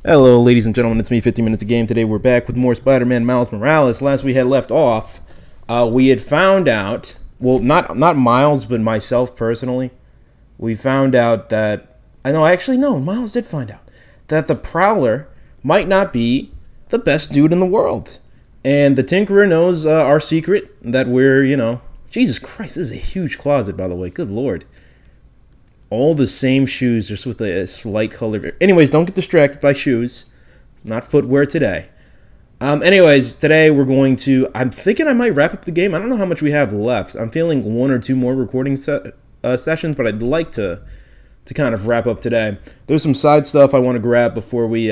Hello, ladies and gentlemen, it's me, 50 Minutes a Game. Today we're back with more Spider-Man Miles Morales. Last we had left off, we had found out, well, not Miles, but myself personally, we found out that, no, Miles did find out, that the Prowler might not be the best dude in the world. And the Tinkerer knows our secret, that we're, Jesus Christ, this is a huge closet, by the way, good lord. All the same shoes, just with a slight color. Anyways, don't get distracted by shoes. Not footwear today. Anyways, today we're going to... I'm thinking I might wrap up the game. I don't know how much we have left. I'm feeling one or two more recording sessions, but I'd like to kind of wrap up today. There's some side stuff I want to grab before we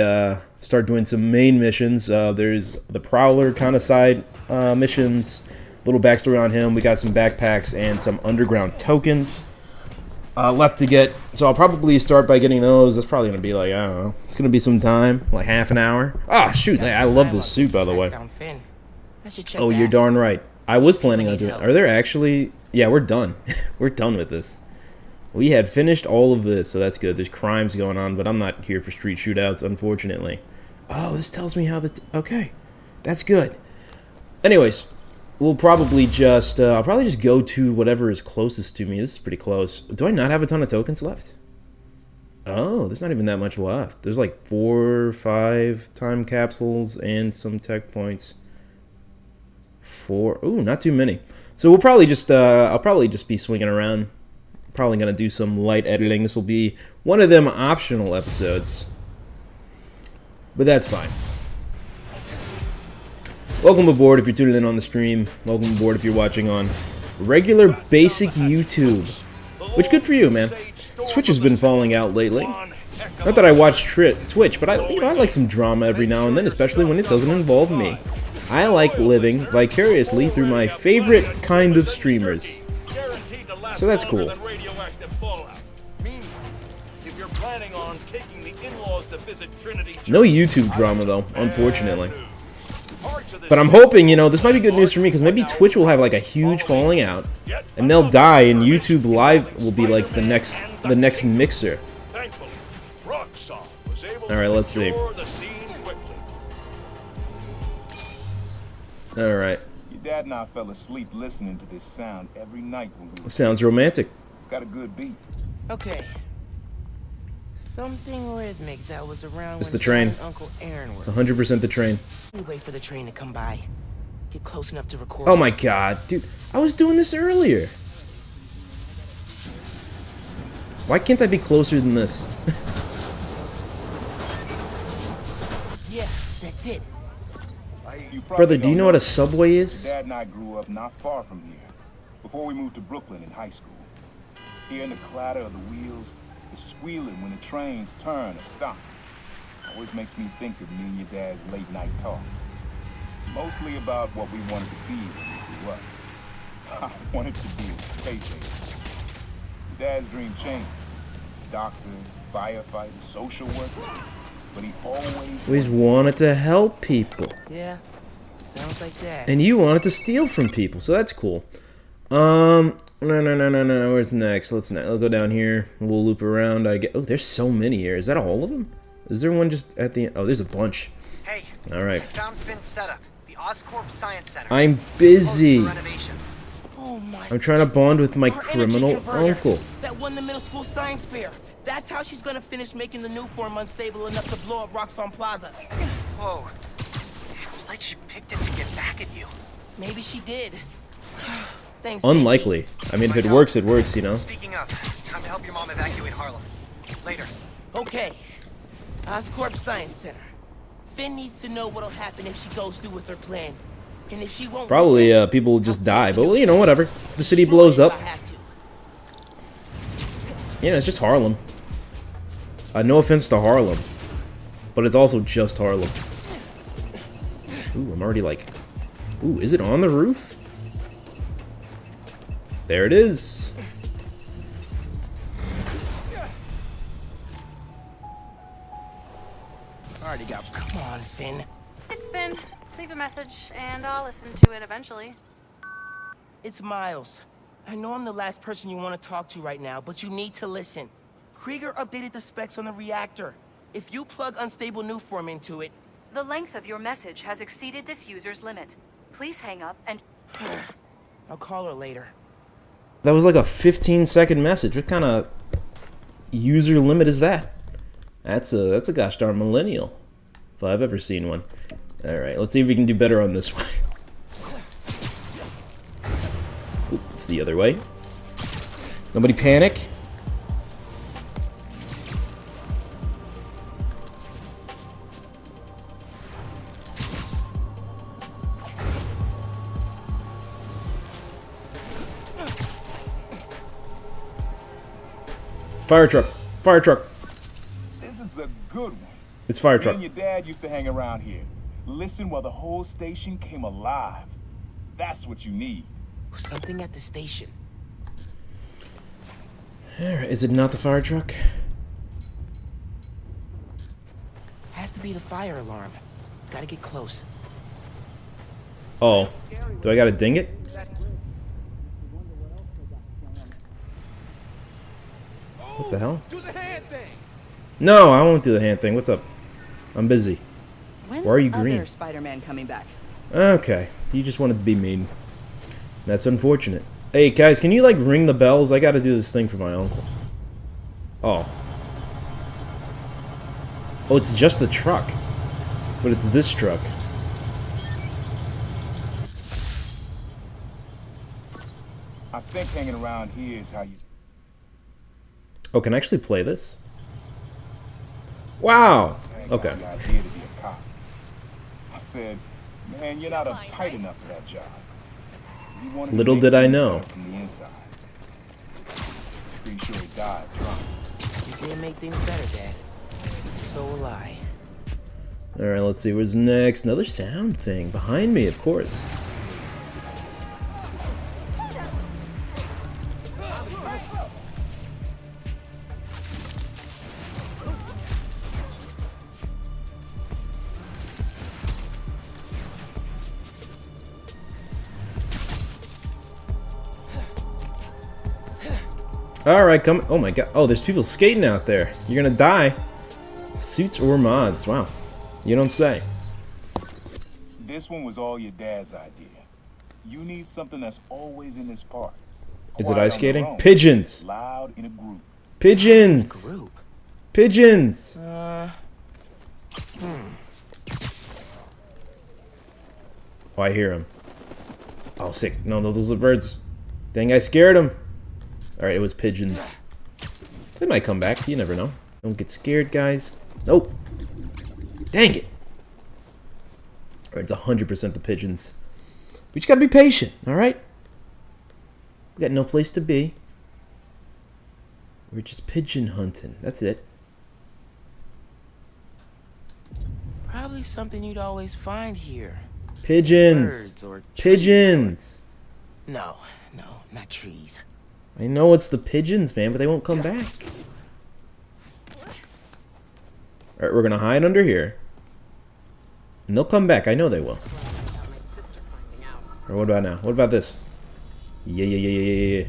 start doing some main missions. There's the Prowler kind of side missions. Little backstory on him. We got some backpacks and some underground tokens left to get, so I'll probably start by getting those. That's probably going to be like, I don't know, it's going to be some time, like half an hour. Ah, shoot, I love this suit, by the way. Oh, you're darn right. I was planning on doing it. Are there actually... Yeah, we're done. We're done with this. We had finished all of this, so that's good. There's crimes going on, but I'm not here for street shootouts, unfortunately. Oh, this tells me how the... Okay, that's good. Anyways, we'll probably just, I'll probably just go to whatever is closest to me. This is pretty close. Do I not have a ton of tokens left? Oh, there's not even that much left. There's like 4 or 5 time capsules and some tech points. 4, ooh, not too many. So we'll probably just, I'll probably just be swinging around. Probably going to do some light editing. This will be one of them optional episodes. But that's fine. Welcome aboard if you're tuning in on the stream. Welcome aboard if you're watching on regular basic YouTube. Which, good for you, man. Twitch has been falling out lately. Not that I watch Twitch, but I like some drama every now and then, especially when it doesn't involve me. I like living vicariously through my favorite kind of streamers. So that's cool. No YouTube drama, though, unfortunately. But I'm hoping, this might be good news for me, because maybe Twitch will have like a huge falling out, and they'll die, and YouTube Live will be like the next mixer. Alright, let's see. Alright. Your dad and I fell asleep listening to this sound every night when we were... Sounds romantic. It's got a good beat. Okay. Something rhythmic that was around it's when the train. and Uncle Aaron were. It's 100% the train. Wait for the train to come by. Get close enough to record. Oh my god, dude. I was doing this earlier. Why can't I be closer than this? Yeah, that's it. Brother, do you know what a subway is? Dad and I grew up not far from here, before we moved to Brooklyn in high school. Hearing the clatter of the wheels, the squealing when the trains turn or stop, always makes me think of me and your dad's late night talks. Mostly about what we wanted to be when we grew up. I wanted to be a space agent. Dad's dream changed. Doctor, firefighter, social worker. But he always wanted to help people. Yeah, sounds like that. And you wanted to steal from people, so that's cool. No. Where's next? Let's go down here. We'll loop around. Oh, there's so many here. Is that all of them? Is there one just at the end? Oh, there's a bunch. Hey. All right. I found Finn's setup. The Oscorp Science Center. I'm busy. Oh my. I'm trying to bond with my Our energy criminal converter uncle. that won the middle school science fair. That's how she's gonna finish making the new form unstable enough to blow up Roxxon Plaza. Whoa. It's like she picked it to get back at you. Maybe she did. Thanks. Unlikely. I mean, if it works, it works, Speaking of, time to help your mom evacuate Harlem. Later. Okay. Oscorp Science Center. Finn needs to know what'll happen if she goes through with her plan. And if she won't Probably listen, people will just I'll die, take but the whatever. The city destroy blows it up. if I have to. It's just Harlem. No offense to Harlem, but it's also just Harlem. Ooh, I'm already like... Ooh, is it on the roof? There it is. Already got... Come on, Finn. It's Finn. Leave a message, and I'll listen to it eventually. It's Miles. I know I'm the last person you want to talk to right now, but you need to listen. Krieger updated the specs on the reactor. If you plug unstable new form into it, The length of your message has exceeded this user's limit. Please hang up and... I'll call her later. That was like a 15-second message. What kind of user limit is that? That's a gosh darn millennial, if I've ever seen one. All right, let's see if we can do better on this one. Oop, it's the other way. Nobody panic. Fire truck. Fire truck. This is a good one. It's fire Me truck. and your dad used to hang around here. Listen while the whole station came alive. That's what you need. Something at the station. Alright, is it not the fire truck? Has to be the fire alarm. Gotta get close. Oh. Do I gotta ding it? What the hell? Do the hand thing. No, I won't do the hand thing. What's up? I'm busy. When's Why are you green? other Spider-Man coming back? Okay. You just wanted to be mean. That's unfortunate. Hey, guys, can you, like, ring the bells? I gotta do this thing for my uncle. Oh. Oh, it's just the truck. But it's this truck. I think hanging around here is how you... Oh, can I actually play this? Wow! I got Okay. the idea to be a cop. I said, man, you're not uptight enough for that job. He wanted to Little make did I things know. better from the inside. Pretty sure he died drunk. You did make things better, Dad. So will I. Alright, let's see. What's next? Another sound thing. Behind me, of course. Alright, come. Oh my god. Oh, there's people skating out there. You're gonna die. Suits or mods. Wow. You don't say. This one was all your dad's idea. You need something that's always in this park. Is it Quiet ice on their skating? own, Pigeons! Loud in a group. Pigeons! Group. Pigeons! Oh, I hear him. Oh, sick. No, no, those are birds. Dang, I scared him. Alright, it was pigeons. They might come back. You never know. Don't get scared, guys. Nope. Dang it. Alright, it's 100% the pigeons. We just gotta be patient, alright? We got no place to be. We're just pigeon hunting. That's it. Probably something you'd always find here. Pigeons. Birds or trees Pigeons. or- No, not trees. I know it's the pigeons, man, but they won't come back. Alright, we're gonna hide under here. And they'll come back. I know they will. Or what about now? What about this? Yeah.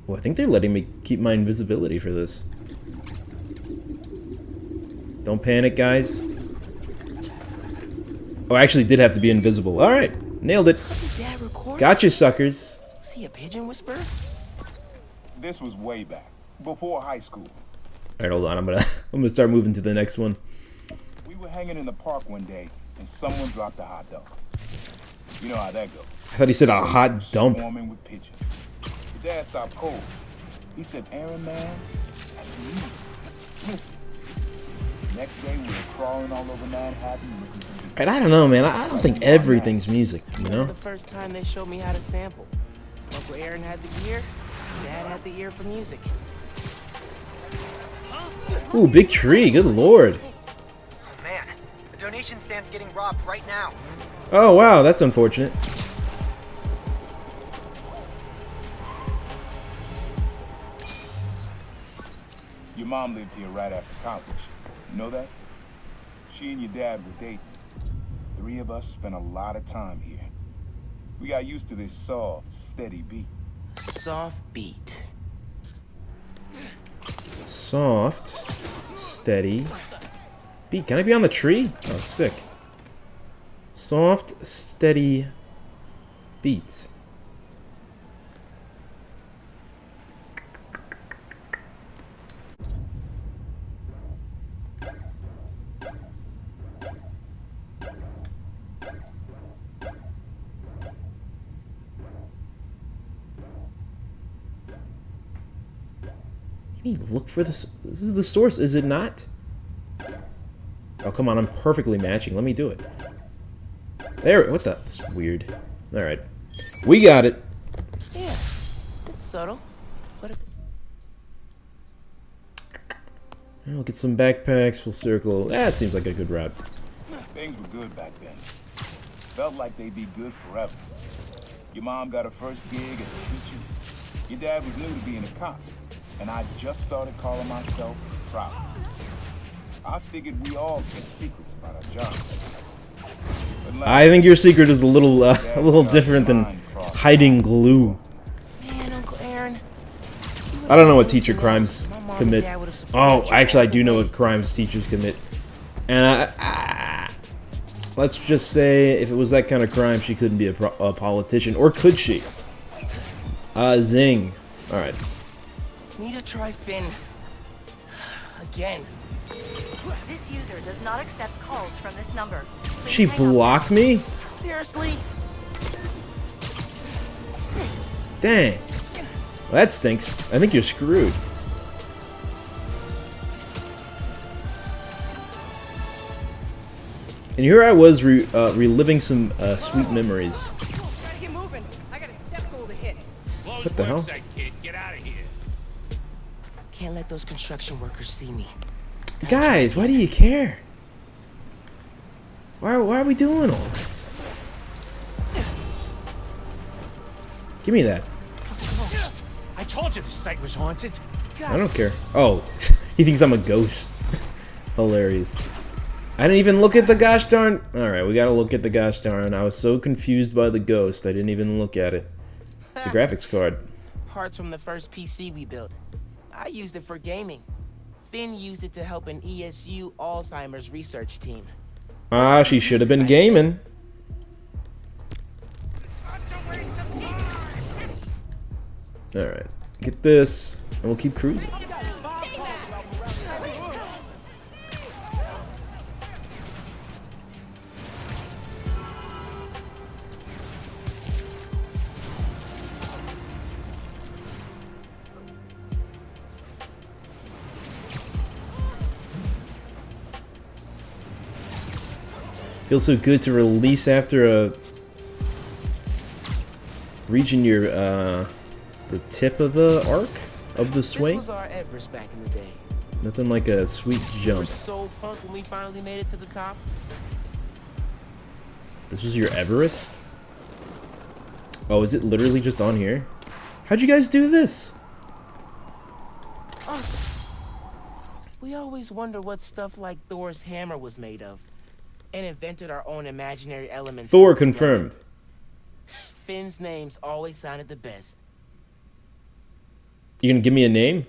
Oh, I think they're letting me keep my invisibility for this. Don't panic, guys. Oh, I actually did have to be invisible. Alright, nailed it. Dad recorded? Gotcha, suckers. Was he a pigeon whisperer? This was way back, before high school. Alright, hold on. I'm gonna start moving to the next one. We were hanging in the park one day, and someone dropped a hot dog. You know how that goes. I thought he said a hot Birds dump. Swarming with pigeons. Your dad stopped cold. He said, "Aaron, man, that's music. Listen." Next day, we were crawling all over Manhattan looking for beats. Alright, I don't know, man. I don't think everything's music, you know? The first time they showed me how to sample. Uncle Aaron had the ear, Dad had the ear for music. Ooh, big tree. Good lord. Man, the donation stand's getting robbed right now. Oh, wow. That's unfortunate. Your mom lived here right after college. You know that? She and your dad were dating. 3 of us spent a lot of time here. We got used to this soft, steady beat. Soft beat. Soft, steady, beat. Can I be on the tree? Oh, sick. Soft, steady, beat. Look for this. This is the source, is it not? Oh, come on. I'm perfectly matching. Let me do it. There. What the? That's weird. All right. We got it. Yeah, it's subtle. But We'll get some backpacks. We'll circle. That seems like a good route. Things were good back then. Felt like they'd be good forever. Your mom got her first gig as a teacher. Your dad was new to being a cop. And I just started calling myself proud. I figured we all kept secrets about our jobs. I think your secret is a little different than hiding glue. man, Uncle Aaron. I don't know what teacher crimes commit. Oh, actually, I do know what crimes teachers commit. And let's just say, if it was that kind of crime, she couldn't be a politician, or could she? Zing. All right. Need to try Finn. Again. This user does not accept calls from this number. Please She hang up. blocked me? Seriously? Dang. Well, that stinks. I think you're screwed. And here I was reliving some sweet memories. Gotta get moving. I got a step goal to hit. What the hell? Get out of here. Can't let those construction workers see me. Guys, why do you care? Why are we doing all this? Give me that. I told you the site was haunted. I don't care. Oh, he thinks I'm a ghost. Hilarious. I didn't even look at the gosh darn... Alright, we gotta look at the gosh darn. I was so confused by the ghost, I didn't even look at it. It's a graphics card. Parts from the first PC we built. I used it for gaming. Finn used it to help an ESU Alzheimer's research team. Ah, she should have been gaming. Alright, get this, and we'll keep cruising. Feels so good to release after reaching your the tip of the arc of the swing. This was our Everest back in the day. Nothing like a sweet We were jump. so pumped when we finally made it to the top. This was your Everest? Oh, is it literally just on here? How'd you guys do this? Awesome. We always wonder what stuff like Thor's hammer was made of, and invented our own imaginary elements. Thor to explain confirmed. it. Finn's names always sounded the best. You gonna give me a name?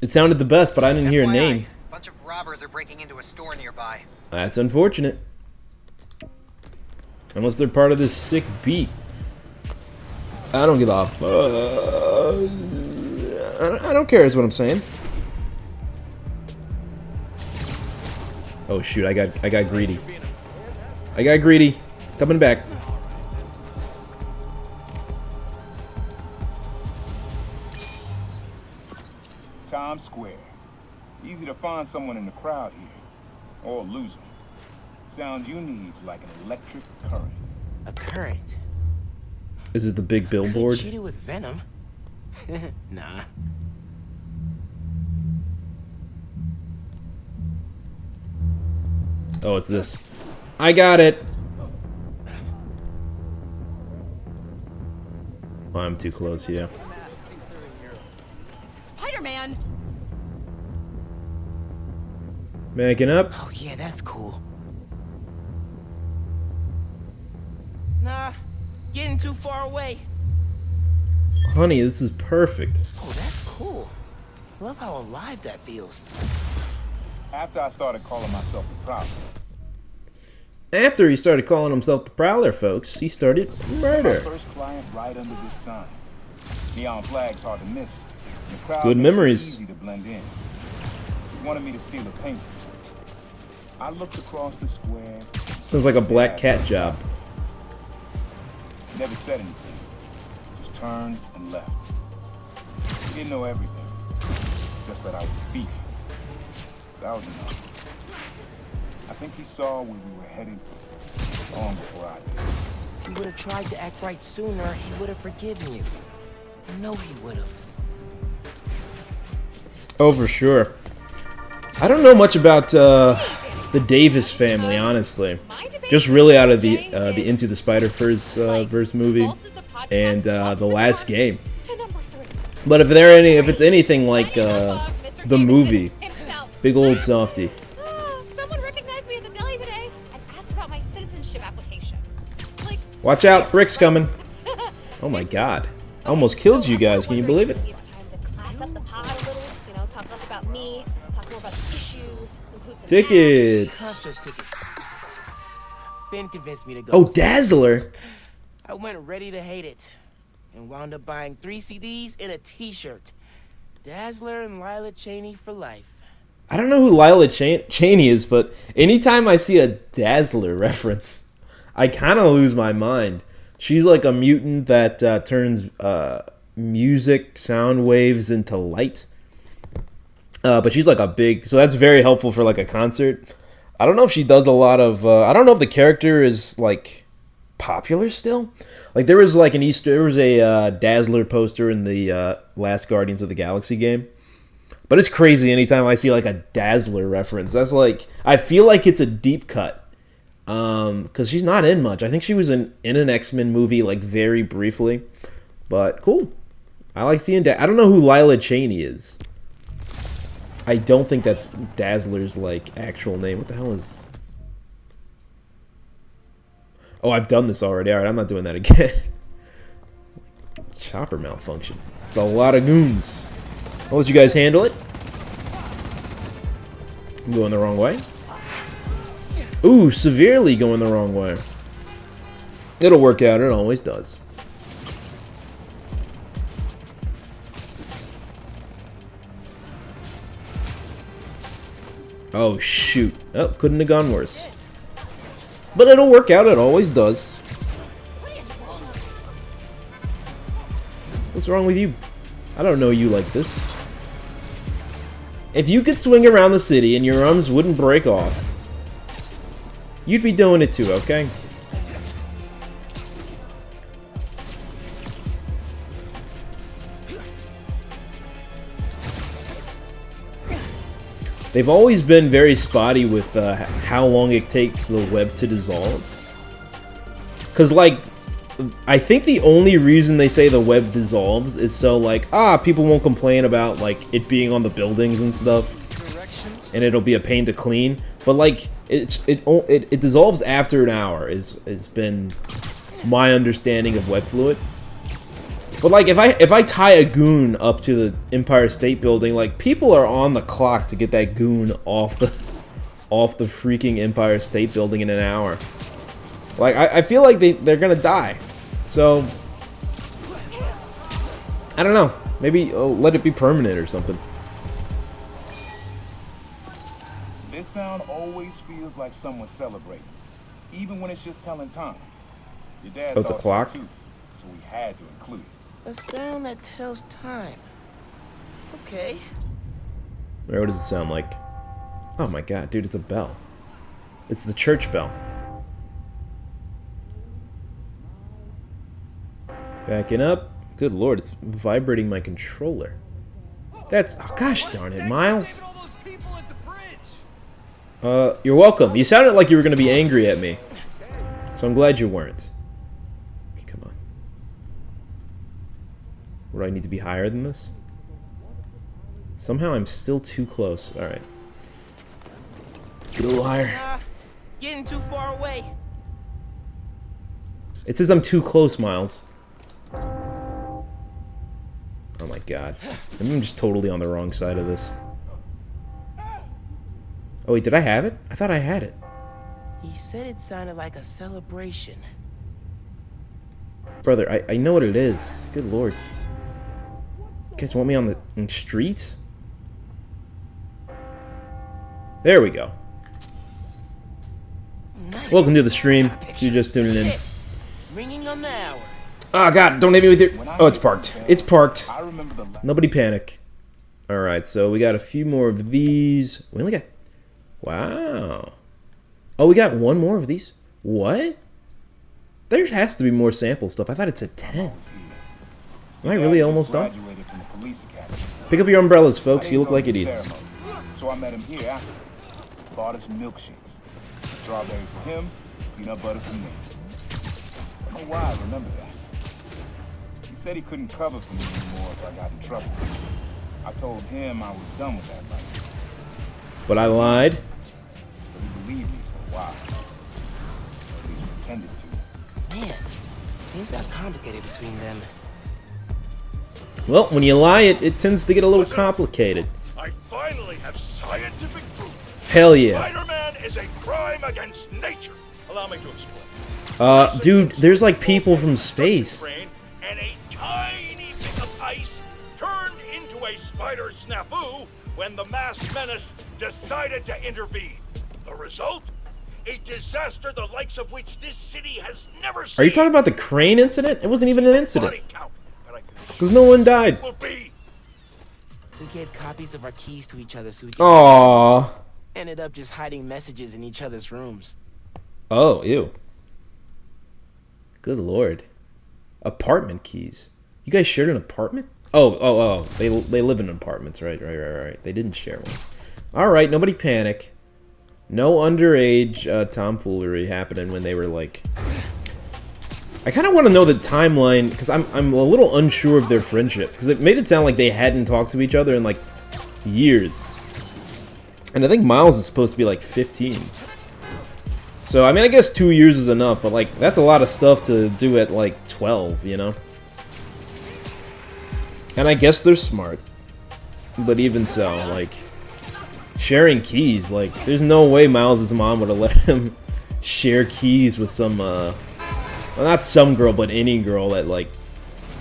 It sounded the best, but I didn't hear a FYI, name. A bunch of robbers are breaking into a store nearby. That's unfortunate. Unless they're part of this sick beat. I don't give a I don't care is what I'm saying. Oh shoot, I got greedy. I got greedy. Coming back. Times Square. Easy to find someone in the crowd here. Or lose them. Sound you need's like an electric current. A current. This is the big billboard. Cheated with venom? Nah. Oh, it's this. I got it. Oh, I'm too close, yeah. Spider-Man! Backing up. Oh yeah, that's cool. Nah, getting too far away. Honey, this is perfect. Oh, that's cool. Love how alive that feels. After I started calling myself the Prowler, After he started calling himself the Prowler, folks, he started my murder. first client right under this sign. Neon flag's hard to miss. The crowd Good makes it memories. easy to blend in. She wanted me to steal a painting. I looked across the square. Sounds like a black cat job. Never said anything. Just turned and left. He didn't know everything. Just that I was a thief. That was enough. I think he saw where we were headed long before I did. If you would have tried to act right sooner, he would have forgiven you. I know he would have. Oh, for sure. I don't know much about the Davis family, honestly. Just really out of the Into the Spider-Verse verse movie and the last game. But if it's anything like the movie, big old softy. Someone recognized me at the deli today and asked about my citizenship application. Like, Watch out, Brick's coming. Oh my god. I almost killed you guys, can you believe it? it's time to class up the pod a little, you know, talk less about me, talk more about the issues, include some Tickets. Concert tickets. Finn convinced me to go. Oh, Dazzler. I went ready to hate it. And wound up buying 3 CDs and a t-shirt. Dazzler and Lila Cheney for life. I don't know who Lila Cheney is, but anytime I see a Dazzler reference, I kind of lose my mind. She's like a mutant that turns music, sound waves into light. But she's like a big... So that's very helpful for like a concert. I don't know if she does a lot of... I don't know if the character is like popular still. Like there was like there was a Dazzler poster in the last Guardians of the Galaxy game. But it's crazy anytime I see like a Dazzler reference. That's like... I feel like it's a deep cut. Because she's not in much. I think she was in an X-Men movie, like, very briefly. But, cool. I like seeing I don't know who Lila Cheney is. I don't think that's Dazzler's, like, actual name. What the hell is... Oh, I've done this already. Alright, I'm not doing that again. Chopper malfunction. It's a lot of goons. I'll let you guys handle it. I'm going the wrong way. Ooh, severely going the wrong way. It'll work out, it always does. Oh, shoot. Oh, couldn't have gone worse. But it'll work out, it always does. What's wrong with you? I don't know you like this. If you could swing around the city and your arms wouldn't break off, you'd be doing it too, okay? They've always been very spotty with how long it takes the web to dissolve. Because, like, I think the only reason they say the web dissolves is so, like, people won't complain about, like, it being on the buildings and stuff. And it'll be a pain to clean. But, like, it dissolves after an hour has been my understanding of web fluid. But like if I tie a goon up to the Empire State Building, like people are on the clock to get that goon off the freaking Empire State Building in an hour. Like I feel like they're gonna die. So I don't know. Maybe let it be permanent or something. This sound always feels like someone's celebrating, even when it's just telling time. Your dad Oh, it's a thought clock? so too, so we had to include it. A sound that tells time. Okay. What does it sound like? Oh my god, dude, it's a bell. It's the church bell. Backing up. Good lord, it's vibrating my controller. That's... Oh, gosh darn it, Miles. You're welcome. You sounded like you were going to be angry at me. So I'm glad you weren't. Okay, come on. What, do I need to be higher than this? Somehow I'm still too close. Alright. Get a little higher. Getting too far away. It says I'm too close, Miles. Oh my god. I'm just totally on the wrong side of this. Oh wait, did I have it? I thought I had it. He said it sounded like a celebration. Brother, I know what it is. Good lord. You guys want me on the streets? There we go. Nice. Welcome to the stream. If you're just tuning in. Ringing on the hour. Oh god, don't hit me with your... Oh, it's parked. It's parked. I remember the last Nobody panic. Alright, so we got a few more of these. We only got... Wow. Oh, we got one more of these? What? There has to be more sample stuff. I thought it said 10. was here. Am I really almost done? Graduated from the police academy. Pick up your umbrellas, I folks. didn't You look go like to the idiots. ceremony, so I met him here after. Bought us milkshakes. Strawberry for him, peanut butter for me. I don't know why I remember that. He said he couldn't cover for me anymore if I got in trouble. I told him I was done with that life, But I lied. but he believed me for a while. Or at least pretended to. Man, things got complicated between them. Well, when you lie, it tends to get a little complicated. I finally have scientific proof. Hell yeah. Spider-Man is a crime against nature. Allow me to explain. Dude, there's like people from space. Brain and a tiny bit of ice turned into a spider snafu when the masked menace decided to intervene. The result? A disaster the likes of which this city has never seen. Are you talking about the crane incident? It wasn't even an incident. Body count, but I can Because no one died. will be We gave copies of our keys to each other so we could Aww. ended up just hiding messages in each other's rooms. Oh, ew. Good lord. Apartment keys. You guys shared an apartment? Oh. They live in apartments, right. They didn't share one. Alright, nobody panic. No underage tomfoolery happening when they were like... I kind of want to know the timeline, because I'm a little unsure of their friendship. Because it made it sound like they hadn't talked to each other in like years. And I think Miles is supposed to be like 15. So, I mean, I guess 2 years is enough, but like, that's a lot of stuff to do at like 12, you know? And I guess they're smart. But even so, like, sharing keys, like, there's no way Miles' mom would have let him share keys with some, well, not some girl, but any girl at like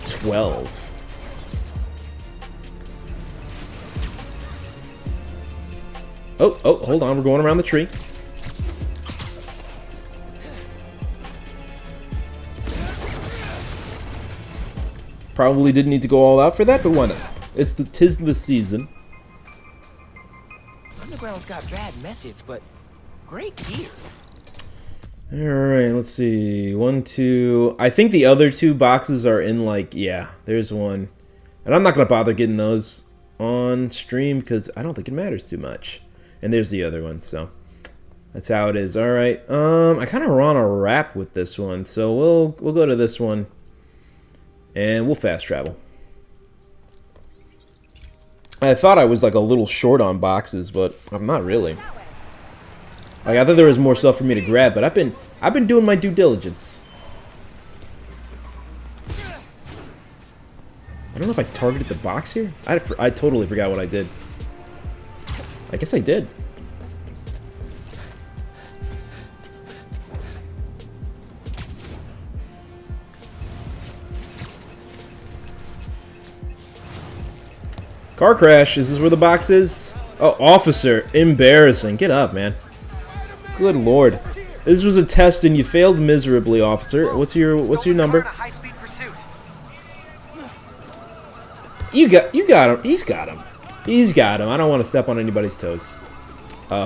12. Oh, hold on, we're going around the tree. Probably didn't need to go all out for that, but why not? Tis the season. Underground's got bad methods, but great gear. Alright, let's see. 1, 2... I think the other 2 boxes are in, like... Yeah, there's one. And I'm not going to bother getting those on stream, because I don't think it matters too much. And there's the other one, so... That's how it is. Alright, I kind of want to wrap with this one, so we'll go to this one. And we'll fast travel. I thought I was, like, a little short on boxes, but I'm not really. Like, I thought there was more stuff for me to grab, but I've been doing my due diligence. I don't know if I targeted the box here. I totally forgot what I did. I guess I did. Car crash. Is this where the box is? Oh, officer. Embarrassing. Get up, man. Good lord. This was a test and you failed miserably, officer. What's your number? High-speed pursuit. You got him. He's got him. He's got him. I don't want to step on anybody's toes.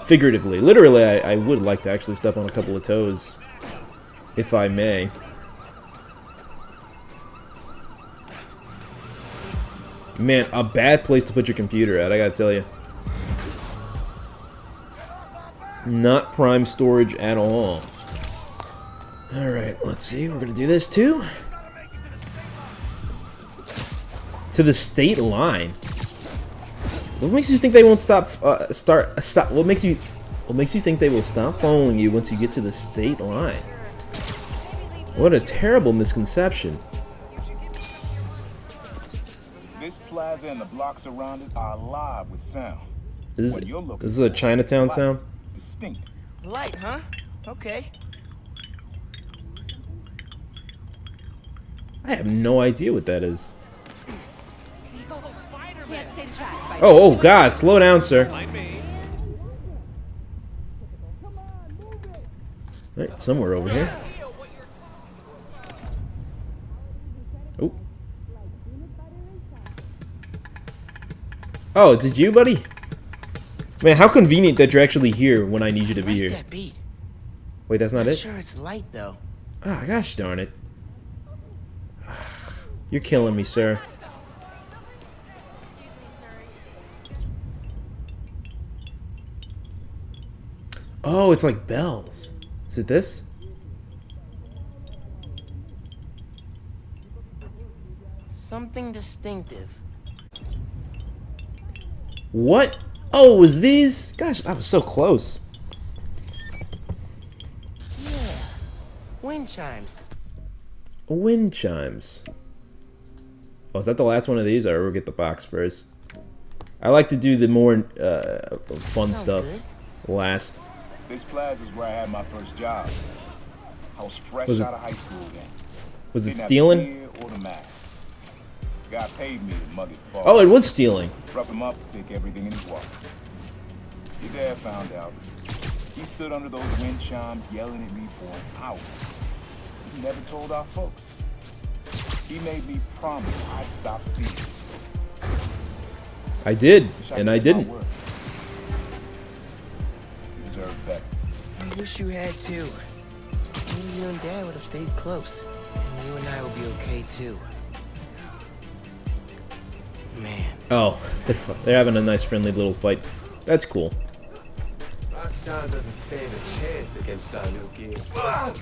Figuratively. Literally, I would like to actually step on a couple of toes. If I may. Man, a bad place to put your computer at, I gotta tell you. Not prime storage at all. Alright, let's see. We're gonna do this too. To the state line. What makes you think they won't stop? Stop. What makes you think they will stop following you once you get to the state line? What a terrible misconception. This plaza and the blocks around it are alive with sound. This What you're looking is a for Chinatown light, sound. Distinct. Light, huh? Okay. I have no idea what that is. Can't stay to chat, Spider. Oh God! Slow down, sir. Right, somewhere over here. Oh. Oh, is it you, buddy? Man, how convenient that you're actually here when I need you to be here. That beat. Wait, that's not Not it? sure it's light though. Ah, gosh darn it. You're killing me, sir. Oh, it's like bells. Is it this? Something distinctive. What? Oh, it was these? Gosh, I was so close. Yeah. Wind chimes. Wind chimes. Oh, is that the last one of these? Or we'll get the box first. I like to do the more fun Sounds stuff good. last. This plaza is where I had my first job. I was fresh Was it- out of high school then. Was it Didn't have stealing? the beer or the mask. Guy paid me to mug his boss. Oh, it was stealing. Rough him up, take everything in his wallet. Your dad found out. He stood under those wind chimes yelling at me for an hour. He never told our folks. He made me promise I'd stop stealing. I did, Wish and could I get my didn't. word. You deserve better. I wish you had too. Maybe you and Dad would have stayed close. And you and I would be okay too. Man. Oh, they're having a nice friendly little fight. That's cool. Roxanne doesn't stand a chance against our new gear. Gotta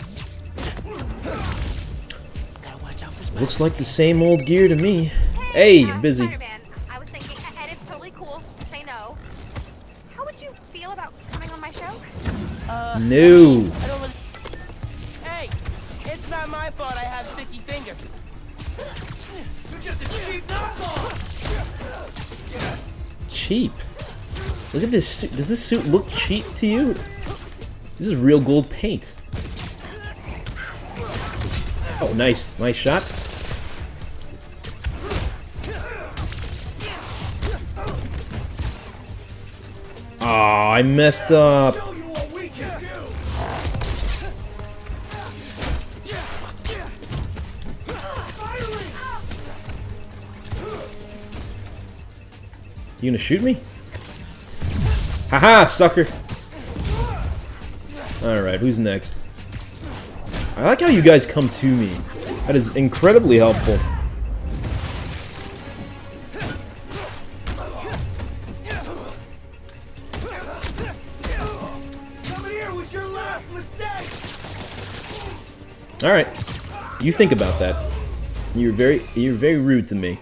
watch out for Spider. Looks like the same old gear to me. Hey, busy. Spider-Man, I was thinking, and it's totally cool to say no. How would you feel about coming on my show? No. I don't really... Hey! It's not my fault I have sticky fingers. You're just a cheap knockoff! Cheap. Look at this suit. Does this suit look cheap to you? This is real gold paint. Oh, nice. Nice shot. Oh, I messed up. Show you what we can do! You gonna shoot me? Haha, sucker. Alright, who's next? I like how you guys come to me. That is incredibly helpful. Coming here was your last mistake! Alright. You think about that. You're very rude to me.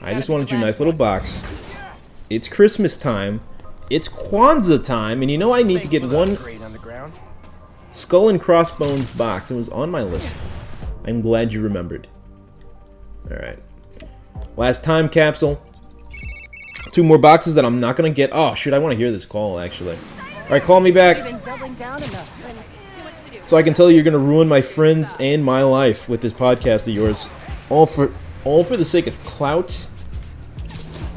I just wanted your nice little box. It's Christmas time. It's Kwanzaa time, and you know I need to get one Great underground. Skull and Crossbones box. It was on my list. I'm glad you remembered. Alright. Last time capsule. 2 more boxes that I'm not gonna get. Oh, shoot, I want to hear this call, actually. Alright, call me back. Been doubling down enough. And too much to do. So I can tell you you're gonna ruin my friends and my life with this podcast of yours. All for the sake of clout.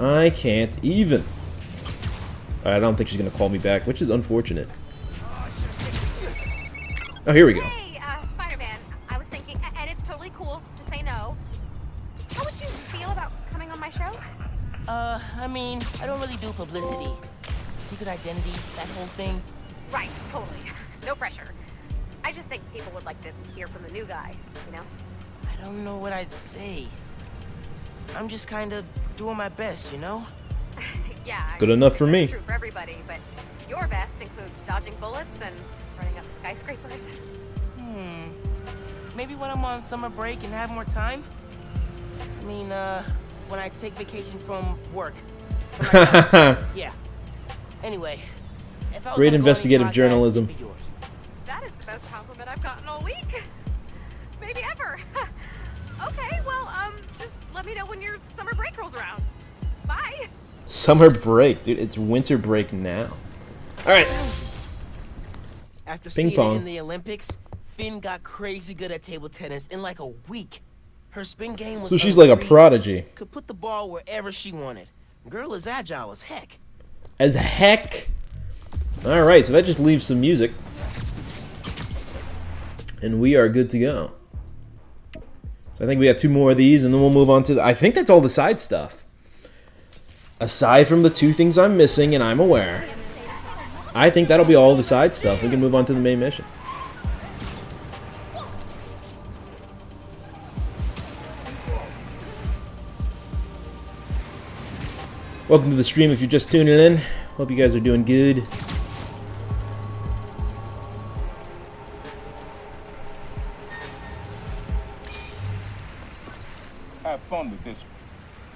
I can't even. I don't think she's gonna call me back, which is unfortunate. Oh, here we go. Hey, Spider-Man, I was thinking, and it's totally cool to say no. How would you feel about coming on my show? I mean, I don't really do publicity. Secret identity, that whole thing. Right, totally. No pressure. I just think people would like to hear from the new guy, you know? I don't know what I'd say. I'm just kind of doing my best, you know? Yeah. Good enough for me. That's true for everybody, but your best includes dodging bullets and running up skyscrapers. Maybe when I'm on summer break and have more time? I mean, when I take vacation from work. Yeah. Anyway. If I was Great gonna go investigative any podcast, journalism. it'd be yours. That is the best compliment I've gotten all week. Maybe ever. Okay, well, just let me know when your summer break rolls around. Bye. Summer break, dude. It's winter break now. All right. After Ping seeing pong. it in the Olympics, Finn got crazy good at table tennis in like a week. Her spin game was So she's like a unreal. prodigy. Could put the ball wherever she wanted. Girl is agile as heck. As heck. All right, so that just leaves some music. And we are good to go. So I think we got 2 more of these, and then we'll move on to I think that's all the side stuff. Aside from the 2 things I'm missing, and I'm aware. I think that'll be all the side stuff. We can move on to the main mission. Welcome to the stream if you're just tuning in. Hope you guys are doing good. Have fun with this one.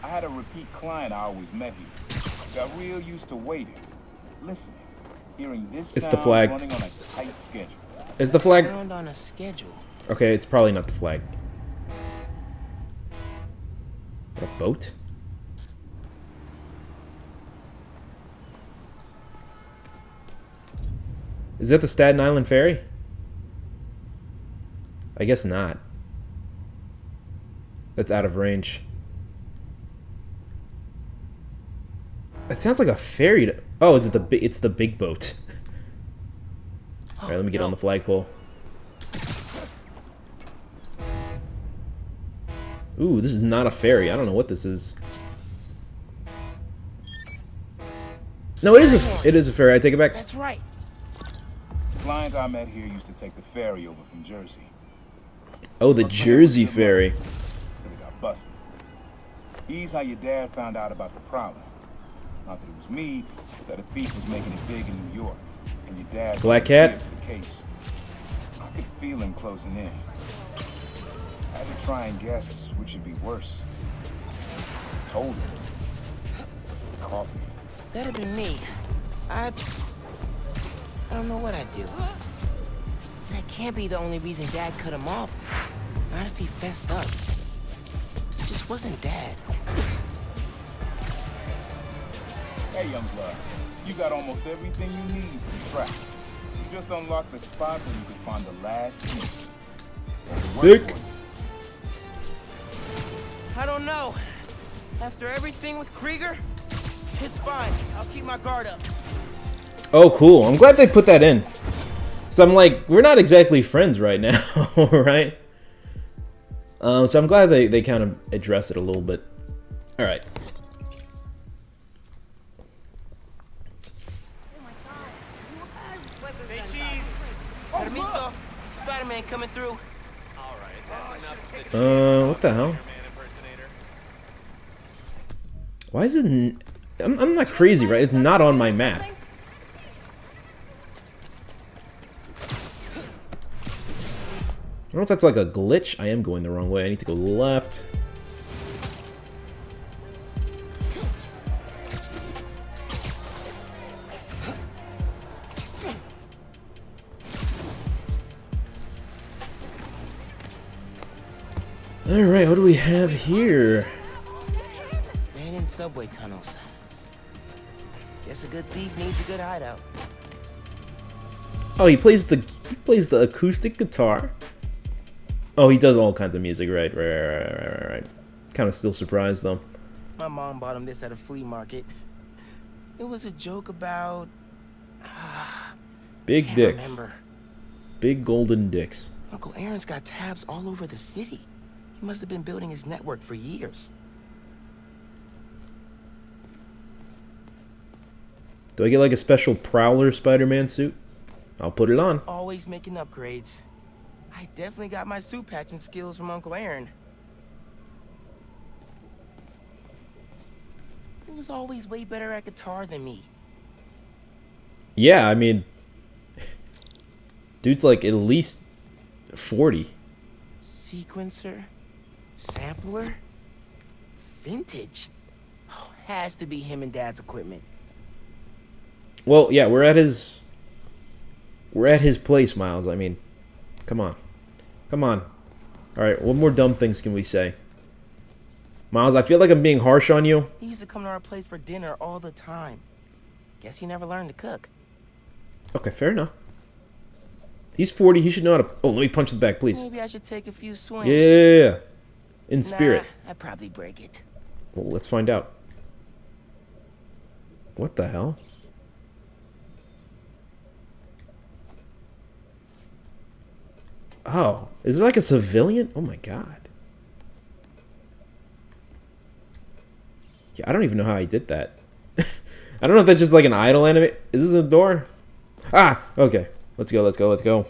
I had a repeat client I always met here. Got real used to waiting, listening, hearing this It's the sound flag. running on a tight schedule. Is the flag? Sound on a schedule. Okay, it's probably not the flag. A boat? Is that the Staten Island ferry? I guess not. That's out of range. It sounds like a ferry. Oh, is it it's the big boat. All right, let me get on the flagpole. Ooh, this is not a ferry. I don't know what this is. No, it is a ferry. I take it back. That's right. Client I met here used to take the ferry over from Jersey. Oh, the Jersey ferry. But it got busted. He's how your dad found out about the problem. Not that it was me, that a thief was making it big in New York. And your dad Black Cat? volunteered for the case. I could feel him closing in. I had to try and guess which would be worse. I told him. He caught me. That'd be me. I don't know what I'd do. That can't be the only reason Dad cut him off. Not if he fessed up. It just wasn't Dad. Hey, young blood. You got almost everything you need for the trap. You just unlocked the spot where you can find the last piece. Sick. I don't know. After everything with Krieger, it's fine. I'll keep my guard up. Oh, cool. I'm glad they put that in. So I'm like, we're not exactly friends right now, right? So I'm glad they kind of address it a little bit. All right. Permiso. Spider-Man coming through. What the hell? Why is it? I'm not crazy, right? It's not on my map. I don't know if that's like a glitch. I am going the wrong way. I need to go left. Alright, what do we have here? Abandoned subway tunnels. Guess a good thief needs a good hideout. Oh, he plays the acoustic guitar. Oh, he does all kinds of music, right. Kind of still surprised though. My mom bought him this at a flea market. It was a joke about Big can't dicks. remember. Big golden dicks. Uncle Aaron's got tabs all over the city. He must have been building his network for years. Do I get like a special Prowler Spider-Man suit? I'll put it on. Always making upgrades. I definitely got my suit patching skills from Uncle Aaron. He was always way better at guitar than me. Yeah, I mean, dude's like at least 40. Sequencer? Sampler? Vintage? Oh, has to be him and Dad's equipment. Well, yeah, we're at his place, Miles. I mean, come on. Alright, what more dumb things can we say? Miles, I feel like I'm being harsh on you. He used to come to our place for dinner all the time. Guess he never learned to cook. Okay, fair enough. He's 40, he should know how to... Oh, let me punch the back, please. Maybe I should take a few swings. Yeah. In spirit. Nah, I'd probably break it. Well, let's find out. What the hell? Oh, is it like a civilian? Oh my god. Yeah, I don't even know how he did that. I don't know if that's just like an idle enemy. Is this a door? Ah, okay. Let's go, let's go, let's go.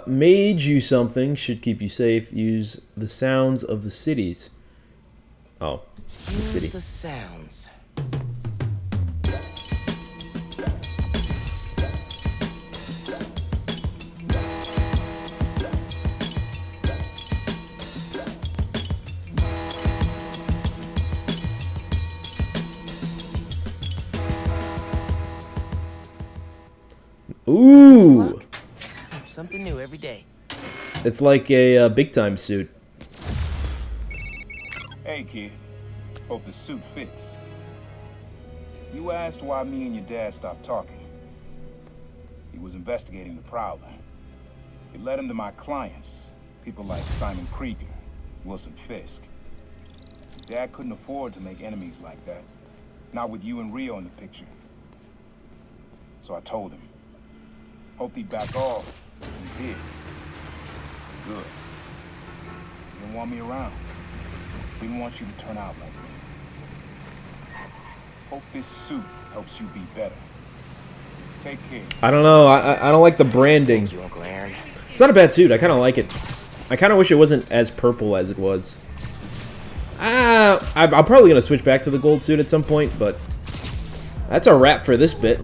Made you something should keep you safe. Use the sounds of the cities. Oh, the city. Use the sounds. Ooh! Something new every day. It's like a big time suit. Hey, kid. Hope the suit fits. You asked why me and your dad stopped talking. He was investigating the Prowler. It led him to my clients, people like Simon Krieger, Wilson Fisk. Dad couldn't afford to make enemies like that. Not with you and Rio in the picture. So I told him. Hoped he'd back off, and he did. Good. He didn't want me around. Didn't want you to turn out like me. Hope this suit helps you be better. Take care. I don't know. I don't like the branding. Thank you, Uncle Aaron. It's not a bad suit. I kind of like it. I kind of wish it wasn't as purple as it was. I'm probably going to switch back to the gold suit at some point, but that's a wrap for this bit.